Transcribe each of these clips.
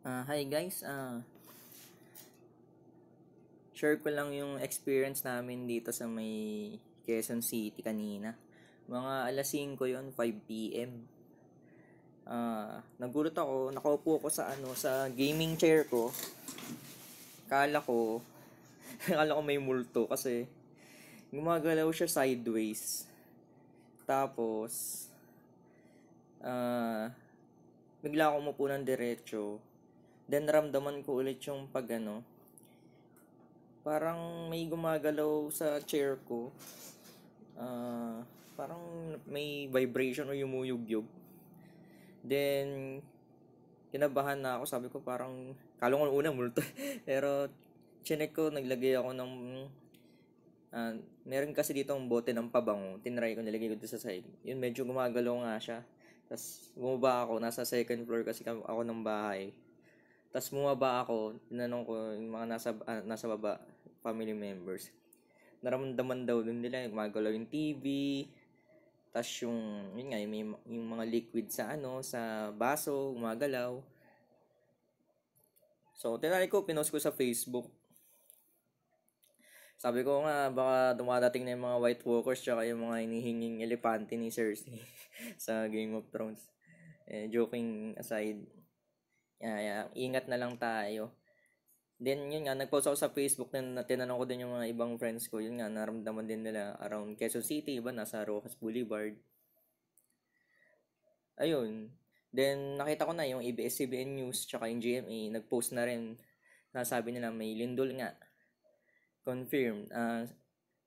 Hi guys, share ko lang yung experience namin dito sa may Quezon City kanina. Mga alas 5 yon, 5 p.m. Nagulat ako, nakaupo ko sa sa gaming chair ko. Kala ko, kala ko may multo kasi gumagalaw siya sideways. Tapos, ah, bigla ako umupo ng diretso. Then ramdaman ko ulit yung parang may gumagalaw sa chair ko. Parang may vibration o yumuyugyug. Then, kinabahan na ako. Sabi ko parang, kala ko una multo. Pero, chinek ko, naglagay ako ng, meron kasi dito ang bote ng pabango. Tinry ko, nilagay ko dito sa side. Yun, medyo gumagalaw nga siya. Tapos, bumaba ako. Nasa second floor kasi ako ng bahay. Tapos, bumaba ako. Tinanong ko yung mga nasa baba, family members. Naramdaman daw dun nila, gumagalaw yung TV. Tapos yun nga, yung mga liquid sa sa baso, gumagalaw. So, tinry ko, pinost ko sa Facebook. Sabi ko nga, baka dumadating na yung mga White Walkers tsaka yung mga hinihinging elepante ni Cersei sa Game of Thrones. Joking aside, ingat na lang tayo. Then, yun nga, nag-post ako sa Facebook na tinanong ko din yung mga ibang friends ko. Yun nga, naramdaman din nila around Quezon City, iba nasa Rojas Boulevard. Ayun. Then, nakita ko na yung ABS-CBN News tsaka yung GMA, nag-post na rin. Nasabi nila may lindol nga. Confirmed.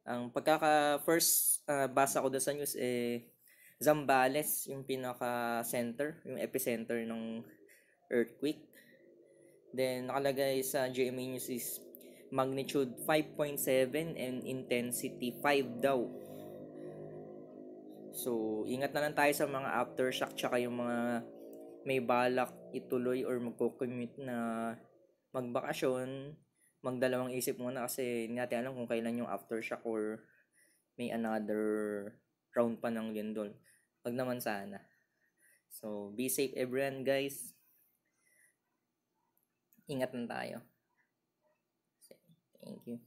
Ang first basa ko doon sa news, Zambales, yung pinaka-center, yung epicenter ng earthquake. Then, nakalagay sa GMA News is magnitude 5.7 and intensity 5 daw. So, ingat na lang tayo sa mga aftershock tsaka yung mga may balak ituloy or magko-commute na magbakasyon. Magdalawang isip muna kasi hindi natin alam kung kailan yung aftershock or may another round pa ng lindol. Wag naman sana. So, be safe everyone guys. Ingat na tayo. Thank you.